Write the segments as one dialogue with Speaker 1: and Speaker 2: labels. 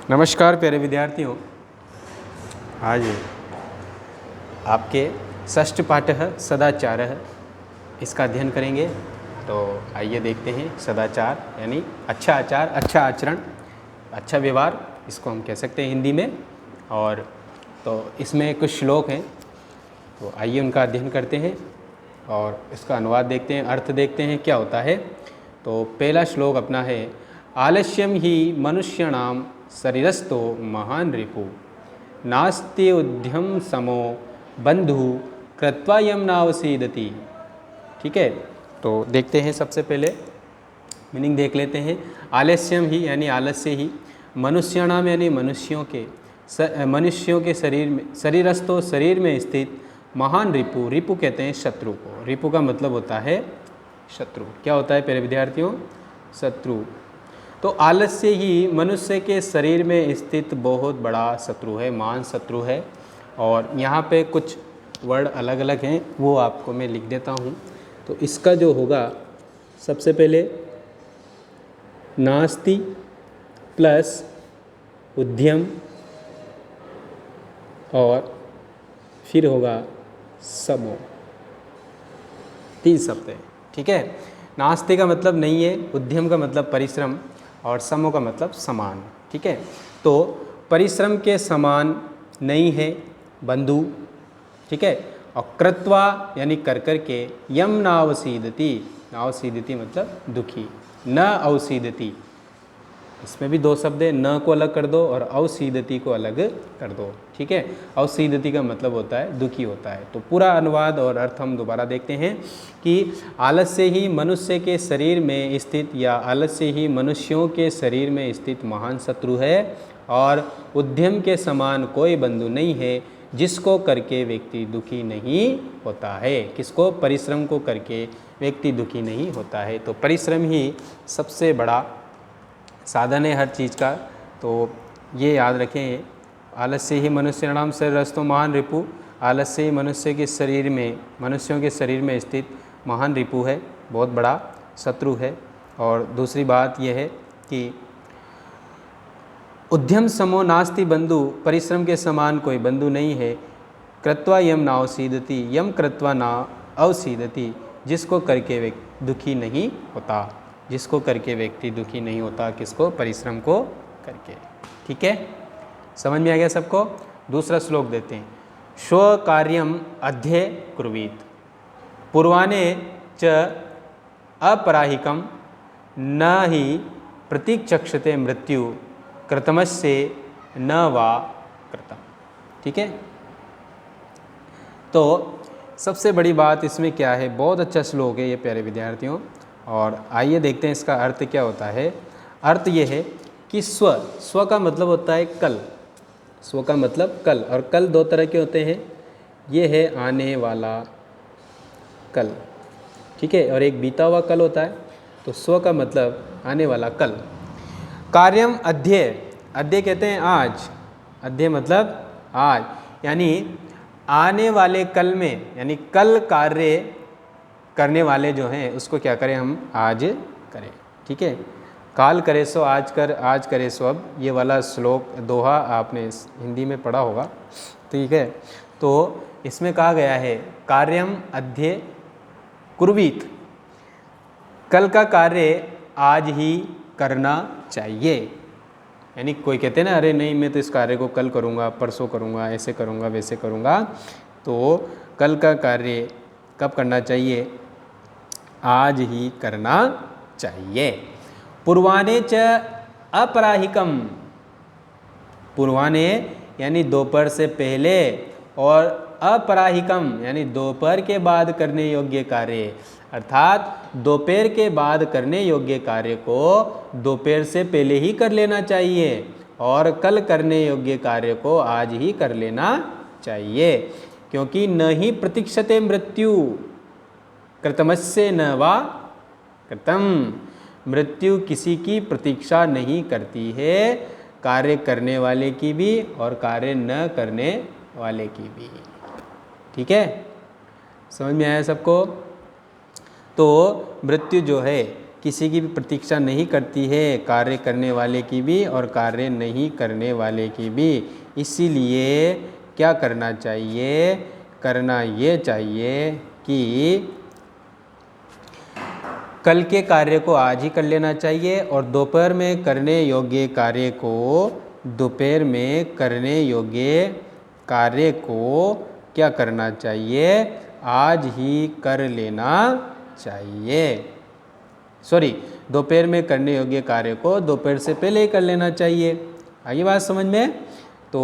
Speaker 1: नमस्कार प्यारे विद्यार्थियों, आज आपके षष्ठ पाठः सदाचारः इसका अध्ययन करेंगे। तो आइए देखते हैं। सदाचार यानी अच्छा आचार, अच्छा आचरण, अच्छा व्यवहार, इसको हम कह सकते हैं हिंदी में। और तो इसमें कुछ श्लोक हैं, तो आइए उनका अध्ययन करते हैं और इसका अनुवाद देखते हैं, अर्थ देखते हैं क्या होता है। तो पहला श्लोक अपना है, आलस्यम ही मनुष्याणाम शरीरस्थो महान रिपु नास्ति उद्यम समो बंधु कृत्वा यम नावसीदति। ठीक है, तो देखते हैं। सबसे पहले मीनिंग देख लेते हैं। आलस्यम ही यानी आलस्य ही, मनुष्याणाम यानी मनुष्यों के शरीर में, शरीरस्थो शरीर में स्थित, महान रिपु, रिपु कहते हैं शत्रु को। रिपु का मतलब होता है शत्रु। क्या होता है प्यारे विद्यार्थियों? शत्रु। तो आलस्य ही मनुष्य के शरीर में स्थित बहुत बड़ा शत्रु है, महान शत्रु है। और यहाँ पे कुछ वर्ड अलग अलग हैं, वो आपको मैं लिख देता हूँ। तो इसका जो होगा, सबसे पहले नास्ति प्लस उद्यम और फिर होगा समो, 3 शब्द है। ठीक है, नास्ति का मतलब नहीं है, उद्यम का मतलब परिश्रम और समो का मतलब समान। ठीक है, तो परिश्रम के समान नहीं है बंधु। ठीक है, और कृत्वा यानी कर कर के, यम नावसीदति, नावसीदति मतलब दुखी, न अवसीदति, इसमें भी 2 शब्द है, न को अलग कर दो और अवसीदति को अलग कर दो। ठीक है, अवसीदति का मतलब होता है दुखी होता है। तो पूरा अनुवाद और अर्थ हम दोबारा देखते हैं कि आलस्य ही मनुष्य के शरीर में स्थित या आलस्य ही मनुष्यों के शरीर में स्थित महान शत्रु है और उद्यम के समान कोई बंधु नहीं है जिसको करके व्यक्ति दुखी नहीं होता है। किसको? परिश्रम को करके व्यक्ति दुखी नहीं होता है। तो परिश्रम ही सबसे बड़ा साधन है हर चीज़ का। तो ये याद रखें, आलस्य ही मनुष्याणाम शरीरस्थो महान रिपु, आलस्य ही मनुष्य के शरीर में, मनुष्यों के शरीर में स्थित महान रिपु है, बहुत बड़ा शत्रु है। और दूसरी बात यह है कि उद्यम समो नास्ति बंधु, परिश्रम के समान कोई बंधु नहीं है। कृत्वा यम नावसीदति, यम कृत्वा ना अवसीदति, जिसको करके व्यक्ति दुखी नहीं होता, जिसको करके व्यक्ति दुखी नहीं होता। किसको? परिश्रम को करके। ठीक है, समझ में आ गया सबको? दूसरा श्लोक देते हैं, स्व कार्यम अध्ये कुर्वीत पूर्वाने च अपराहिकम न ही प्रतीक्षक्षते मृत्यु कृतमस्य न वा कृतम। ठीक है, तो सबसे बड़ी बात इसमें क्या है? बहुत अच्छा श्लोक है ये प्यारे विद्यार्थियों। और आइए देखते हैं इसका अर्थ क्या होता है। अर्थ ये है कि स्व, स्व का मतलब होता है कल, स्व का मतलब कल, और कल 2 तरह के होते हैं। ये है आने वाला कल, ठीक है, और एक बीता हुआ कल होता है। तो स्व का मतलब आने वाला कल। कार्यम अध्ये, अध्ये कहते हैं आज, अध्ये मतलब आज, यानी आने वाले कल में, यानी कल कार्य करने वाले जो हैं उसको क्या करें? हम आज करें। ठीक है, काल करे सो आज कर, आज करे सो अब, ये वाला श्लोक दोहा आपने हिंदी में पढ़ा होगा। ठीक है, तो इसमें कहा गया है कार्यम अध्ये कुर्वीत, कल का कार्य आज ही करना चाहिए। यानी कोई कहते हैं ना, अरे नहीं मैं तो इस कार्य को कल करूँगा, परसों करूँगा, ऐसे करूँगा, वैसे करूँगा। तो कल का कार्य कब करना चाहिए? आज ही करना चाहिए। पूर्वाने च अपराहिकम, पूर्वाने यानी दोपहर से पहले, और अपराहिकम यानी दोपहर के बाद करने योग्य कार्य, अर्थात दोपहर के बाद करने योग्य कार्य को दोपहर से पहले ही कर लेना चाहिए और कल करने योग्य कार्य को आज ही कर लेना चाहिए। क्योंकि न ही प्रतीक्षते मृत्यु कृतमस्य न वा कृतम, मृत्यु किसी की प्रतीक्षा नहीं करती है, कार्य करने वाले की भी और कार्य न करने वाले की भी। ठीक है, समझ में आया सबको? तो मृत्यु जो है किसी की भी प्रतीक्षा नहीं करती है, कार्य करने वाले की भी और कार्य नहीं करने वाले की भी। इसीलिए क्या करना चाहिए? करना ये चाहिए कि कल के कार्य को आज ही कर लेना चाहिए और दोपहर में करने योग्य कार्य को दोपहर में करने योग्य कार्य को क्या करना चाहिए? आज ही कर लेना चाहिए। सॉरी, दोपहर में करने योग्य कार्य को दोपहर से पहले ही कर लेना चाहिए। आगे बात समझ में? तो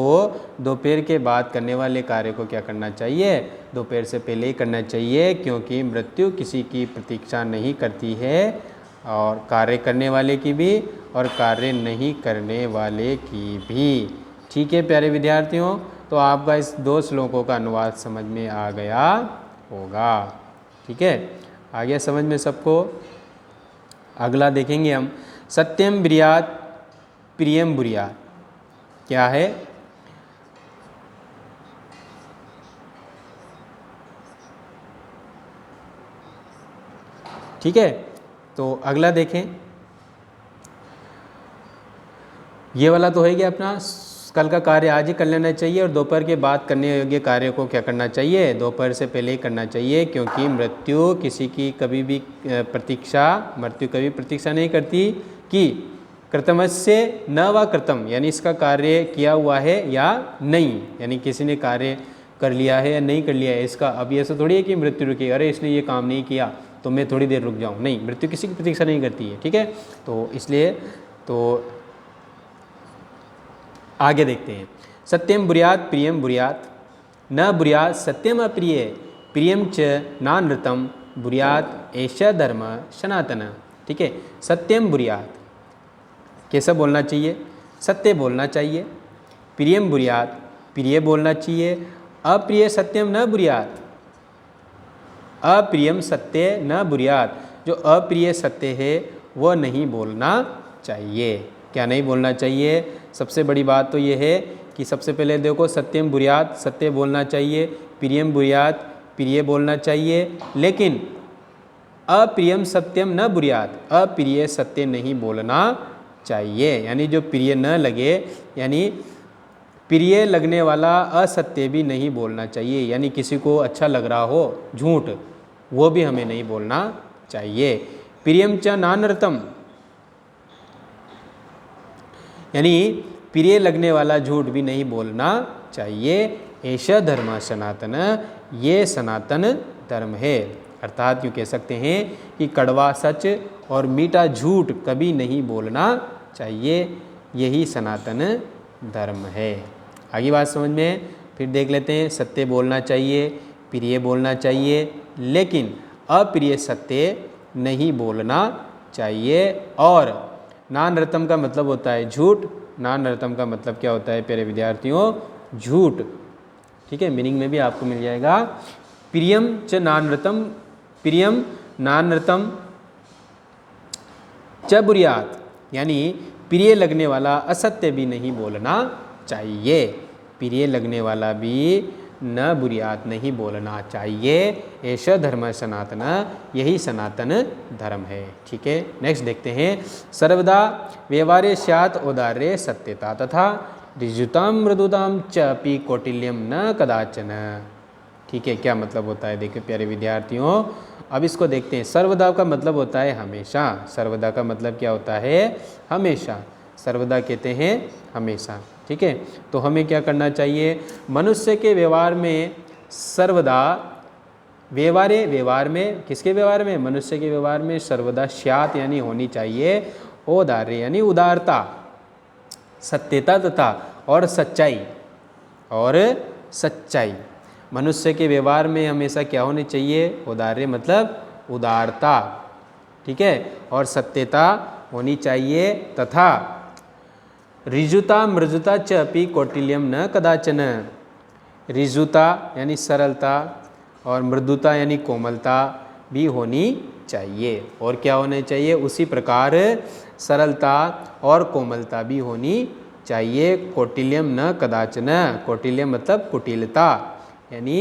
Speaker 1: दोपहर के बाद करने वाले कार्य को क्या करना चाहिए? दोपहर से पहले ही करना चाहिए, क्योंकि मृत्यु किसी की प्रतीक्षा नहीं करती है, और कार्य करने वाले की भी और कार्य नहीं करने वाले की भी। ठीक है प्यारे विद्यार्थियों, तो आपका इस 2 श्लोकों का अनुवाद समझ में आ गया होगा। ठीक है, आ गया समझ में सबको? अगला देखेंगे हम, सत्यम ब्रियात प्रियम बुरियात। क्या है? ठीक है, तो अगला देखें। ये वाला तो है गया अपना, कल का कार्य आज ही कर लेना चाहिए और दोपहर के बाद करने योग्य कार्य को क्या करना चाहिए? दोपहर से पहले ही करना चाहिए, क्योंकि मृत्यु किसी की कभी भी मृत्यु कभी प्रतीक्षा नहीं करती कि कृतमस्य न व कृतम, यानी इसका कार्य किया हुआ है या नहीं, यानी किसी ने कार्य कर लिया है या नहीं कर लिया है इसका। अब ऐसा थोड़ी है कि मृत्यु रुकी, अरे इसने ये काम नहीं किया तो मैं थोड़ी देर रुक जाऊँ, नहीं, मृत्यु किसी की प्रतीक्षा नहीं करती है। ठीक है, तो इसलिए तो आगे देखते हैं, सत्यम बुर्यात प्रियम बुर्यात, न बुर्यात सत्यम अप्रिय, प्रियम च नानृतम बुर्यात ऐसा धर्म सनातन। ठीक है, सत्यम बुर्यात, कैसा बोलना चाहिए? सत्य बोलना चाहिए। प्रियम बुर्यात, प्रिय बोलना चाहिए। अप्रिय सत्यम न बुर्यात, अप्रियम सत्य न बुर्यात, जो अप्रिय सत्य है वह नहीं बोलना चाहिए। क्या नहीं बोलना चाहिए? सबसे बड़ी बात तो ये है कि सबसे पहले देखो, सत्यम बुर्यात, सत्य बोलना चाहिए, प्रियम बुर्यात, प्रिय बोलना चाहिए, लेकिन अप्रियम सत्यम न बुर्यात, अप्रिय सत्य नहीं बोलना चाहिए। यानी जो प्रिय न लगे, यानी प्रिय लगने वाला असत्य भी नहीं बोलना चाहिए, यानी किसी को अच्छा लग रहा हो झूठ, वो भी हमें नहीं बोलना चाहिए। प्रियम च नानृतम, यानी प्रिय लगने वाला झूठ भी नहीं बोलना चाहिए। ऐसा धर्म सनातन, ये सनातन धर्म है। अर्थात यूँ कह सकते हैं कि कड़वा सच और मीठा झूठ कभी नहीं बोलना चाहिए, यही सनातन धर्म है। आगे बात समझ में फिर देख लेते हैं, सत्य बोलना चाहिए, प्रिय बोलना चाहिए, लेकिन अप्रिय सत्य नहीं बोलना चाहिए। और नानरतम का मतलब होता है झूठ, नानरतम का मतलब क्या होता है प्यारे विद्यार्थियों? झूठ। ठीक है, मीनिंग में भी आपको मिल जाएगा। प्रियम च नानरतम, प्रियम नानरतम च बुर्यात, यानी प्रिय लगने वाला असत्य भी नहीं बोलना चाहिए, प्रिय लगने वाला भी न बुर्यात नहीं बोलना चाहिए। ऐसा धर्म सनातन, यही सनातन धर्म है। ठीक है, नेक्स्ट देखते हैं, सर्वदा व्यवहारे स्यात् औदार्ये सत्यता तथा ऋजुताम मृदुताम च अपि कौटिल्यम न कदाचन। ठीक है, क्या मतलब होता है देखिए प्यारे विद्यार्थियों, अब इसको देखते हैं। सर्वदा का मतलब होता है हमेशा, सर्वदा का मतलब क्या होता है? हमेशा, सर्वदा कहते हैं हमेशा। ठीक है, तो हमें क्या करना चाहिए? मनुष्य के व्यवहार में सर्वदा, व्यवहार में, किसके व्यवहार में? मनुष्य के व्यवहार में सर्वदा स्यात् यानी होनी चाहिए, औदार्य यानी उदारता, सत्यता तथा और सच्चाई, और सच्चाई। मनुष्य के व्यवहार में हमेशा क्या होनी चाहिए? औदार्य मतलब उदारता, ठीक है, और सत्यता होनी चाहिए, तथा ऋजुता मृजुता च अपि कौटिल्यम न कदाचन। ऋजुता यानी सरलता और मृदुता यानी कोमलता भी होनी चाहिए। और क्या होने चाहिए? उसी प्रकार सरलता और कोमलता भी होनी चाहिए। कौटिल्यम न कदाचन, कौटिल्यम मतलब कुटिलता, यानी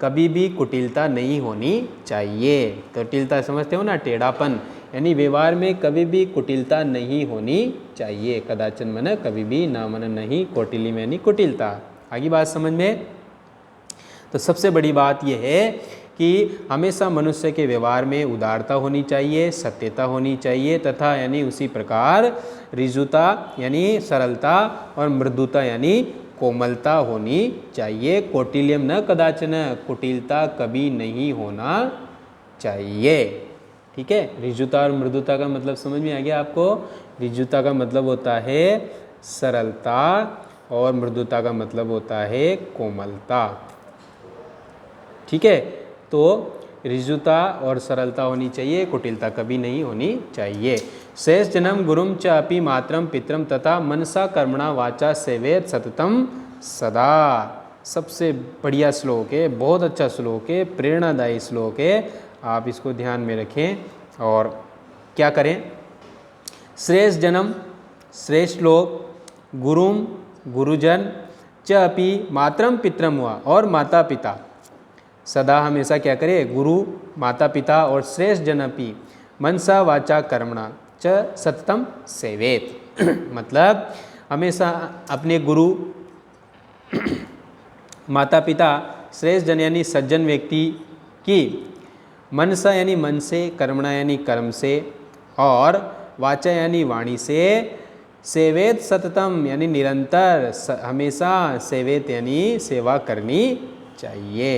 Speaker 1: कभी भी कुटिलता नहीं होनी चाहिए। कुटिलता समझते हो ना, टेढ़ापन, यानी व्यवहार में कभी भी कुटिलता नहीं होनी चाहिए। कदाचन मन कभी भी, ना मन नहीं, कौटिल्य में यानी कुटिलता। आगे बात समझ में। तो सबसे बड़ी बात यह है कि हमेशा मनुष्य के व्यवहार में उदारता होनी चाहिए, सत्यता होनी चाहिए, तथा यानी उसी प्रकार ऋजुता यानी सरलता और मृदुता यानी कोमलता होनी चाहिए। कौटिल्यम न कदाचन, कुटिलता कभी नहीं होना चाहिए। ठीक है, ऋजुता और मृदुता का मतलब समझ में आ गया आपको। ऋजुता का मतलब होता है सरलता और मृदुता का मतलब होता है कोमलता। ठीक है, तो ऋजुता और सरलता होनी चाहिए, कुटिलता कभी नहीं होनी चाहिए। शेष जन्म गुरुम च अपि मातरम पितरम तथा मनसा कर्मणा वाचा सेवेत सततम सदा। सबसे बढ़िया श्लोक है, बहुत अच्छा श्लोक है, प्रेरणादायी श्लोक है। आप इसको ध्यान में रखें और क्या करें। श्रेष्ठ जन्म श्रेष्ठ लोग, गुरुम गुरुजन, च अपि मातरम पितरम हुआ और माता पिता, सदा हमेशा क्या करें, गुरु माता पिता और श्रेष्ठ जनपी मनसा वाचा कर्मणा च सततम सेवेत। मतलब हमेशा अपने गुरु माता पिता श्रेष्ठ जन यानी सज्जन व्यक्ति की मनसा यानी मन से, कर्मणा यानी कर्म से, और वाचा यानी वाणी से, सेवेत सततम यानी निरंतर, हमेशा सेवेत यानी सेवा करनी चाहिए।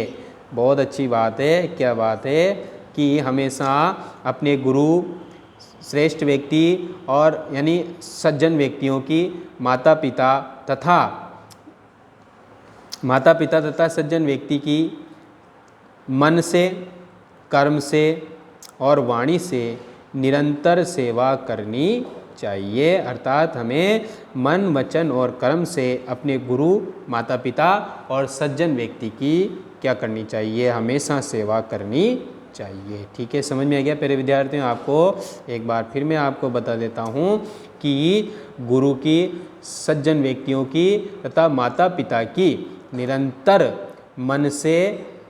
Speaker 1: बहुत अच्छी बात है। क्या बात है कि हमेशा अपने गुरु श्रेष्ठ व्यक्ति और यानी सज्जन व्यक्तियों की माता पिता तथा सज्जन व्यक्ति की मन से, कर्म से और वाणी से निरंतर सेवा करनी चाहिए। अर्थात हमें मन, वचन और कर्म से अपने गुरु, माता पिता और सज्जन व्यक्ति की क्या करनी चाहिए, हमेशा सेवा करनी चाहिए। ठीक है, समझ में आ गया प्यारे विद्यार्थियों। आपको एक बार फिर मैं आपको बता देता हूँ कि गुरु की, सज्जन व्यक्तियों की तथा माता पिता की निरंतर मन से,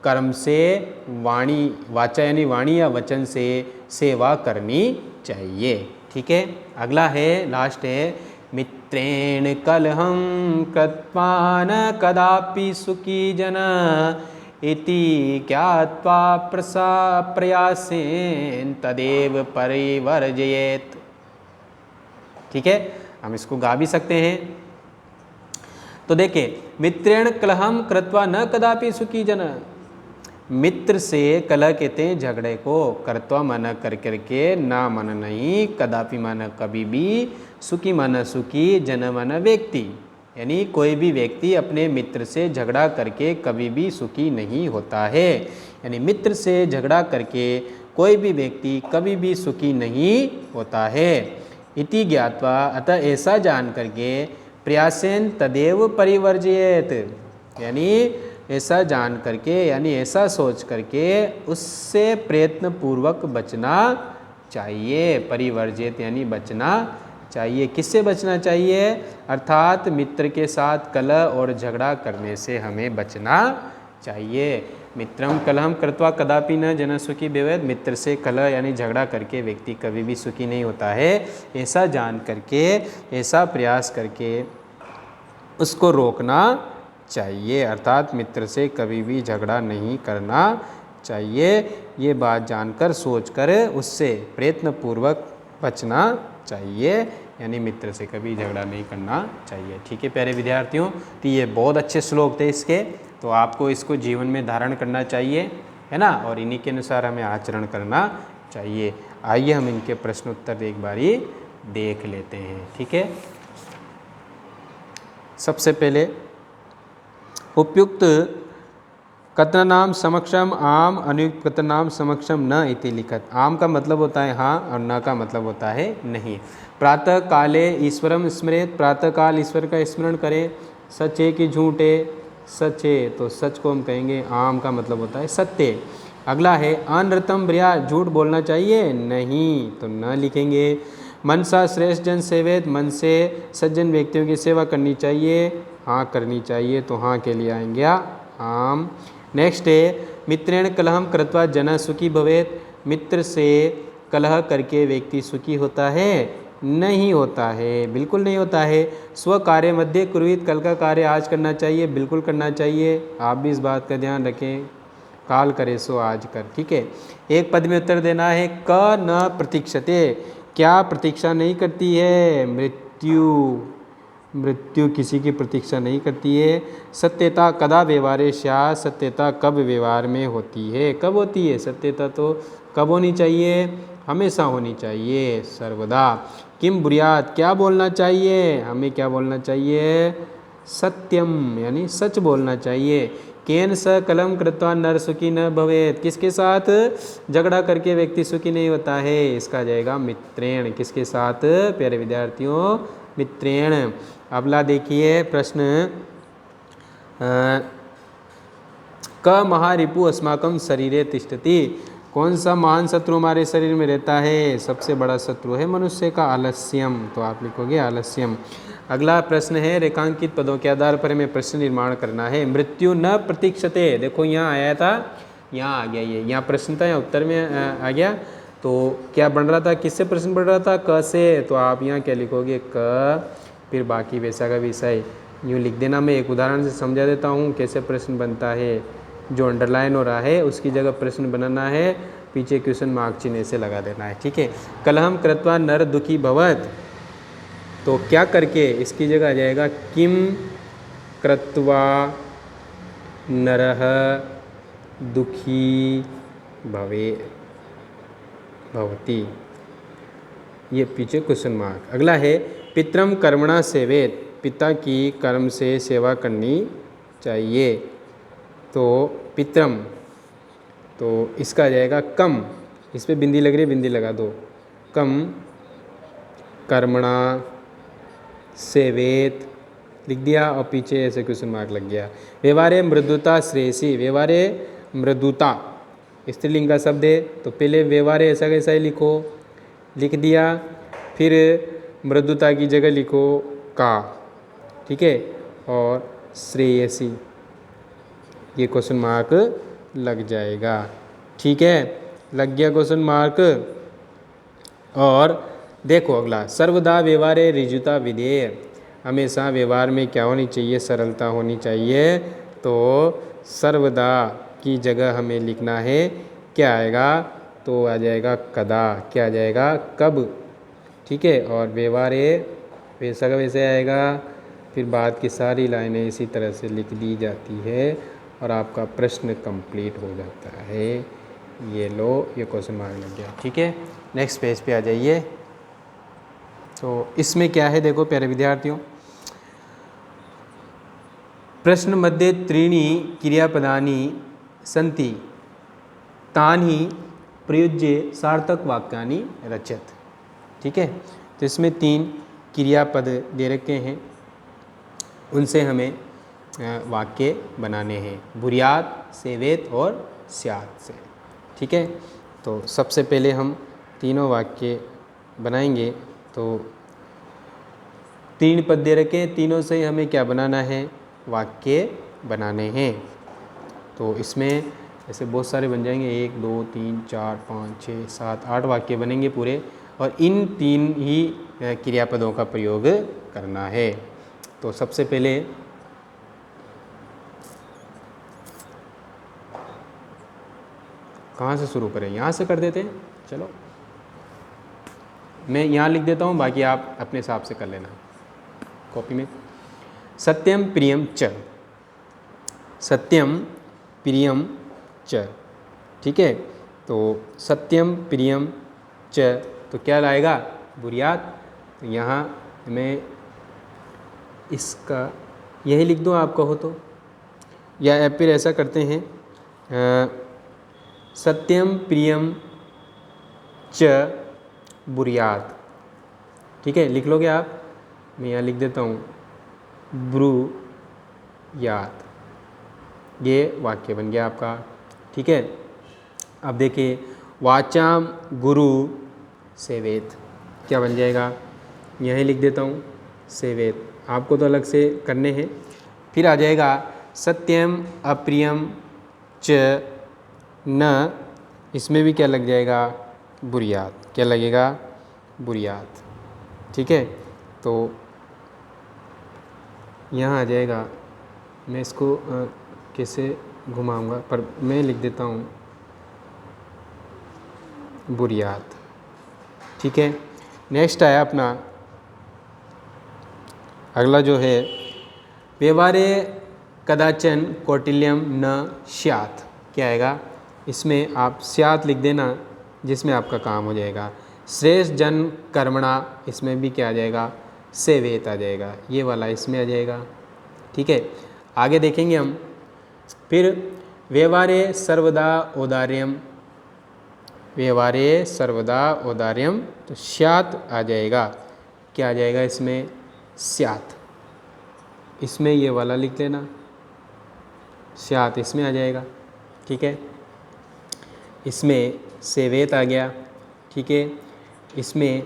Speaker 1: कर्म से, वाणी, वाचा यानी वाणी या वचन से सेवा करनी चाहिए। ठीक है, अगला है, लास्ट है, मित्रेण कलहं कृत्वा न कदापि सुखी जन इति ज्ञात्वा प्रयासेन तदेव परिवर्जयेत। ठीक है, हम इसको गा भी सकते हैं। तो देखिए, मित्रेण कलहम कृत्वा न कदापि सुखी जन, मित्र से कलह कहते हैं झगड़े को, कर्तवा माना कर करके, ना माना नहीं, कदापि माना कभी भी, सुखी माना सुखी, जन माना व्यक्ति, यानी कोई भी व्यक्ति अपने मित्र से झगड़ा करके कभी भी सुखी नहीं होता है। यानी मित्र से झगड़ा करके कोई भी व्यक्ति कभी भी सुखी नहीं होता है। इति ज्ञात्वा, अतः ऐसा जान करके, प्रयासेन तदेव परिवर्जयेत, यानी ऐसा जान करके, यानी ऐसा सोच करके उससे प्रयत्न पूर्वक बचना चाहिए। परिवर्जित यानी बचना चाहिए। किससे बचना चाहिए? अर्थात मित्र के साथ कलह और झगड़ा करने से हमें बचना चाहिए। मित्रम कलहम कृत्वा कदापि न जन सुखी भवेत्, मित्र से कलह यानी झगड़ा करके व्यक्ति कभी भी सुखी नहीं होता है। ऐसा जान करके, ऐसा प्रयास करके उसको रोकना चाहिए। अर्थात मित्र से कभी भी झगड़ा नहीं करना चाहिए। ये बात जानकर, सोचकर उससे प्रयत्नपूर्वक बचना चाहिए, यानी मित्र से कभी झगड़ा नहीं करना चाहिए। ठीक है प्यारे विद्यार्थियों, तो ये बहुत अच्छे श्लोक थे इसके, तो आपको इसको जीवन में धारण करना चाहिए, है ना, और इन्हीं के अनुसार हमें आचरण करना चाहिए। आइए हम इनके प्रश्न उत्तर एक बारी देख लेते हैं। ठीक है, सबसे पहले उपयुक्त कथनानाम समक्षम आम, अनुयुक्त कथनानाम समक्षम न इति लिखत। आम का मतलब होता है हाँ और न का मतलब होता है नहीं। प्रातः काले ईश्वरम स्मरेत, प्रातः काल ईश्वर का स्मरण करें। सच है कि झूठ है? सच है, तो सच को हम कहेंगे आम का मतलब होता है सत्य। अगला है अनृतम ब्रिया, झूठ बोलना चाहिए? नहीं, तो न लिखेंगे। मनसा श्रेष्ठ जन सेवेत, मन से सज्जन व्यक्तियों की सेवा करनी चाहिए? हाँ करनी चाहिए, तो हाँ के लिए आएंगे आम। नेक्स्ट है मित्रेण कलहम कृत्वा जन सुखी भवेत, मित्र से कलह करके व्यक्ति सुखी होता है? नहीं होता है, बिल्कुल नहीं होता है। स्व कार्य मध्य कुर्वीत, कल का कार्य आज करना चाहिए, बिल्कुल करना चाहिए। आप भी इस बात का ध्यान रखें, काल करे सो आज कर। ठीक है, एक पद में उत्तर देना है। क न प्रतीक्षते, क्या प्रतीक्षा नहीं करती है? मृत्यु, मृत्यु किसी की प्रतीक्षा नहीं करती है। सत्यता कदा व्यवहारे स्या, सत्यता कब व्यवहार में होती है? कब होती है सत्यता? तो कब होनी चाहिए? हमेशा होनी चाहिए, सर्वदा। किम ब्रूयात्, क्या बोलना चाहिए? हमें क्या बोलना चाहिए? सत्यम, यानी सच बोलना चाहिए। केन स कलम कृत्वा नर सुखी न भवेत्, किसके साथ झगड़ा करके व्यक्ति सुखी नहीं होता है? इसका जाएगा मित्रेण। किसके साथ प्यारे विद्यार्थियों? मित्रेण। अगला देखिए प्रश्न, क महारिपु अस्माकं शरीरे तिष्ठति, कौन सा महान शत्रु हमारे शरीर में रहता है? सबसे बड़ा शत्रु है मनुष्य का आलस्यम, तो आप लिखोगे आलस्यम। अगला प्रश्न है, रेखांकित पदों के आधार पर हमें प्रश्न निर्माण करना है। मृत्यु न प्रतीक्षते, देखो यहाँ आया था, यहाँ आ गया, ये यहाँ प्रश्न था, यहाँ उत्तर में आ गया। तो क्या बन रहा था, किससे प्रश्न बन रहा था? क से, तो आप यहाँ क्या लिखोगे? क, फिर बाकी वैसा का विषय यूँ लिख देना। मैं एक उदाहरण से समझा देता हूँ कैसे प्रश्न बनता है। जो अंडरलाइन हो रहा है उसकी जगह प्रश्न बनाना है, पीछे क्वेश्चन मार्क चिन्ह से लगा देना है। ठीक है, कलहम कृत्वा नर दुखी भवत्, तो क्या करके, इसकी जगह आ जाएगा किम कृत्वा नरः दुखी भवति, ये पीछे क्वेश्चन मार्क। अगला है पितरम कर्मणा सेवेत, पिता की कर्म से सेवा करनी चाहिए। तो पितरम, तो इसका आ जाएगा कम, इस पर बिंदी लग रही है, बिंदी लगा दो। कम कर्मणा सेवेत लिख दिया और पीछे ऐसे क्वेश्चन मार्क लग गया। व्यवहारे मृदुता श्रेयसी, व्यवहारे मृदुता स्त्रीलिंग का शब्द है, तो पहले व्यवहारे ऐसा कैसा ही लिखो, लिख दिया। फिर मृदुता की जगह लिखो का, ठीक है, और श्रेयसी, ये क्वेश्चन मार्क लग जाएगा। ठीक है, लग गया क्वेश्चन मार्क। और देखो अगला, सर्वदा व्यवहारे ऋजुता विधेय, हमेशा व्यवहार में क्या होनी चाहिए? सरलता होनी चाहिए। तो सर्वदा की जगह हमें लिखना है, क्या आएगा? तो आ जाएगा कदा, क्या आ जाएगा? कब। ठीक है, और व्यवहारे वैसा का वैसे आएगा। फिर बाद की सारी लाइनें इसी तरह से लिख दी जाती है और आपका प्रश्न कंप्लीट हो जाता है। ये लो, ये क्वेश्चन मार्क लग गया। ठीक है, नेक्स्ट पेज पे आ जाइए। तो इसमें क्या है देखो प्यारे विद्यार्थियों, प्रश्न मध्ये त्रीणि क्रियापदानि सन्ति तानि प्रयुज्य सार्थक वाक्यानि रचयत। ठीक है, तो इसमें 3 क्रियापद दे रखे हैं, उनसे हमें वाक्य बनाने हैं, बुर्यात, सेवेत और स्यात् से। ठीक है, तो सबसे पहले हम तीनों वाक्य बनाएंगे। तो 3 पद दे रखे, तीनों से हमें क्या बनाना है? वाक्य बनाने हैं। तो इसमें ऐसे बहुत सारे बन जाएंगे, 1 2 3 4 5 6 7 8 वाक्य बनेंगे पूरे, और इन 3 ही क्रियापदों का प्रयोग करना है। तो सबसे पहले कहाँ से शुरू करें? यहाँ से कर देते हैं। चलो मैं यहाँ लिख देता हूँ, बाकी आप अपने हिसाब से कर लेना कॉपी में। सत्यम प्रियम च, सत्यम प्रियम च। ठीक है, तो सत्यम प्रियम च, तो क्या लाएगा? बुर्यात। तो यहाँ मैं इसका यही लिख दूँ आप कहो तो, या फिर ऐसा करते हैं, सत्यम प्रियम च बुर्यात। ठीक है, लिख लोगे आप? मैं यहाँ लिख देता हूँ ब्रूयात, ये वाक्य बन गया आपका। ठीक है, अब देखिए, वाचाम गुरु सेवेत, क्या बन जाएगा? यहीं लिख देता हूँ सेवेत, आपको तो अलग से करने हैं। फिर आ जाएगा सत्यम अप्रियम च न, इसमें भी क्या लग जाएगा? बुरियात। क्या लगेगा? बुरियात। ठीक है, तो यहाँ आ जाएगा। मैं इसको कैसे घुमाऊंगा, पर मैं लिख देता हूँ बुरियात। ठीक है, नेक्स्ट आया अपना अगला जो है व्यवहारे कदाचन कौटिल्यम न स्यात्। क्या आएगा? इसमें आप स्यात् लिख देना, जिसमें आपका काम हो जाएगा। श्रेष्ठ जन कर्मणा, इसमें भी क्या आ जाएगा? सेवेत आ जाएगा। ये वाला इसमें आ जाएगा। ठीक है, आगे देखेंगे हम। फिर व्यवहारे सर्वदा औदार्यम, व्यवहारे सर्वदा औदार्यम, तो स्यात् आ जाएगा। क्या आ जाएगा इसमें? स्यात्। इसमें ये वाला लिख लेना, स्यात् इसमें आ जाएगा। ठीक है, इसमें सेवेत आ गया। ठीक है, इसमें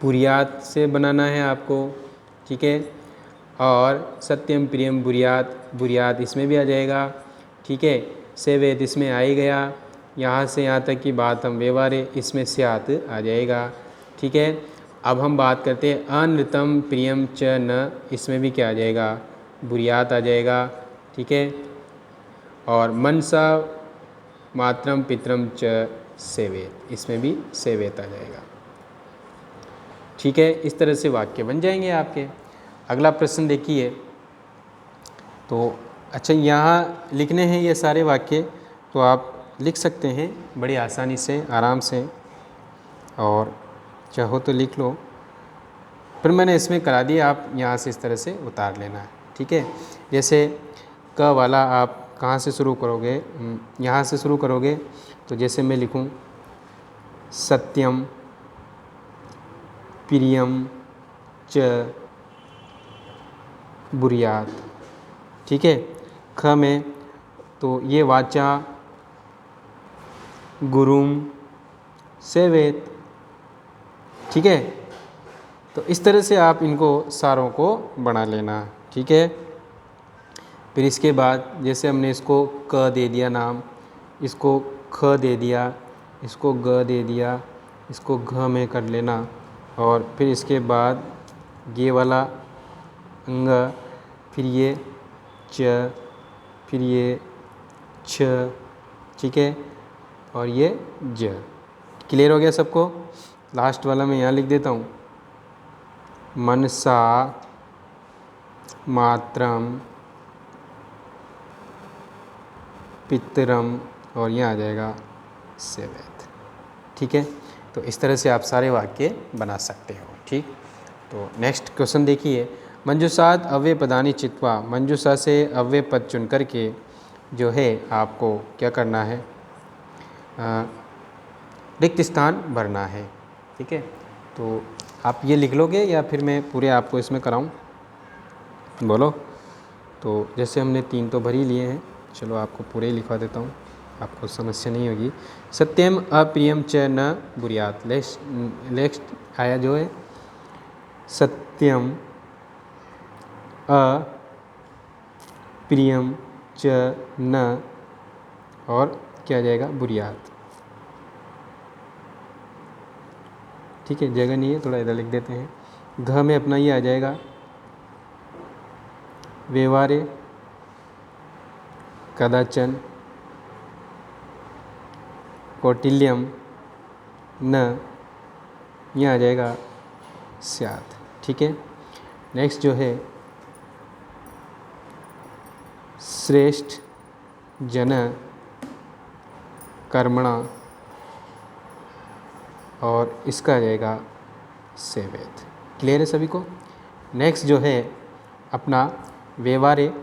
Speaker 1: बुरियात से बनाना है आपको। ठीक है, और सत्यम प्रियम बुरियात, बुरियात इसमें भी आ जाएगा। ठीक है, सेवेत इसमें आ ही गया। यहाँ से यहाँ तक की बात हम व्यवहारे, इसमें स्यात् आ जाएगा। ठीक है, अब हम बात करते हैं अनृतम प्रियम च न, इसमें भी क्या आ जाएगा? बुरियात आ जाएगा। ठीक है, और मनसा मात्रम पितरम च सेवेत, इसमें भी सेवेत आ जाएगा। ठीक है, इस तरह से वाक्य बन जाएंगे आपके। अगला प्रश्न देखिए। तो अच्छा, यहाँ लिखने हैं ये सारे वाक्य, तो आप लिख सकते हैं बड़ी आसानी से, आराम से, और चाहो तो लिख लो। फिर मैंने इसमें करा दिया, आप यहाँ से इस तरह से उतार लेना है। ठीक है, जैसे क वाला आप कहाँ से शुरू करोगे? यहाँ से शुरू करोगे। तो जैसे मैं लिखूँ सत्यम प्रियम च बुरियात। ठीक है, ख में तो ये वाचा गुरुम सेवेत। ठीक है, तो इस तरह से आप इनको सारों को बना लेना। ठीक है, फिर इसके बाद जैसे हमने इसको क दे दिया नाम, इसको ख दे दिया, इसको ग दे दिया, इसको घ में कर लेना, और फिर इसके बाद ये वाला अंग, फिर ये च, फिर ये छ। ठीक है, और ये ज। क्लियर हो गया सबको? लास्ट वाला मैं यहाँ लिख देता हूँ मनसा मात्रम पितरम, और यहाँ आ जाएगा सेवेत। ठीक है, तो इस तरह से आप सारे वाक्य बना सकते हो। ठीक, तो नेक्स्ट क्वेश्चन देखिए। मंजूषात अव्यय पदानि चित्वा, मंजूषा से अव्यय पद चुन करके जो है आपको क्या करना है? रिक्त स्थान भरना है। ठीक है, तो आप ये लिख लोगे या फिर मैं पूरे आपको इसमें कराऊं? बोलो। तो जैसे हमने 3 तो भर ही लिए हैं, चलो आपको पूरे ही लिखवा देता हूँ, आपको समस्या नहीं होगी। सत्यम अप्रियम च न बुरियात। नेक्स्ट आया जो है सत्यम अप्रियम च न, और क्या आ जाएगा? बुरियात। ठीक है, जगह नहीं है, थोड़ा इधर लिख देते हैं। घ में अपना ये आ जाएगा व्यवहारे कदाचन कौटिल्यम न, यह आ जाएगा स्यात्। ठीक है, नेक्स्ट जो है श्रेष्ठ जन कर्मणा, और इसका आ जाएगा सेवेत। क्लियर है सभी को? नेक्स्ट जो है अपना व्यवहारे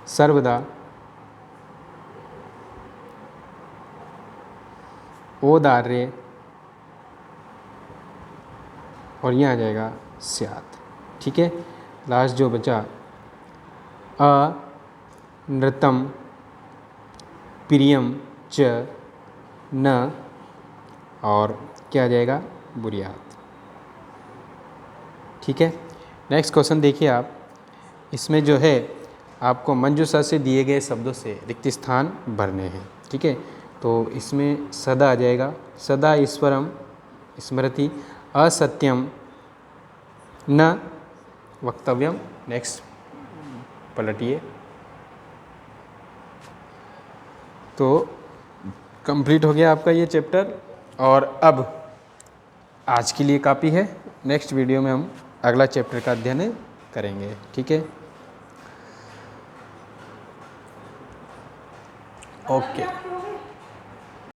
Speaker 1: सर्वदा औदार्य, और यहाँ आ जाएगा स्यात्। ठीक है, लास्ट जो बचा अनृतम प्रियम च न, और क्या आ जाएगा? बुरियात। ठीक है, नेक्स्ट क्वेश्चन देखिए आप। इसमें जो है आपको मंजूषा से दिए गए शब्दों से रिक्त स्थान भरने हैं। ठीक है, तो इसमें सदा आ जाएगा, सदा ईश्वरम स्मृति असत्यम न वक्तव्यम। नेक्स्ट पलटिए। तो कंप्लीट हो गया आपका ये चैप्टर, और अब आज के लिए काफ़ी है। नेक्स्ट वीडियो में हम अगला चैप्टर का अध्ययन करेंगे। ठीक है, ओके।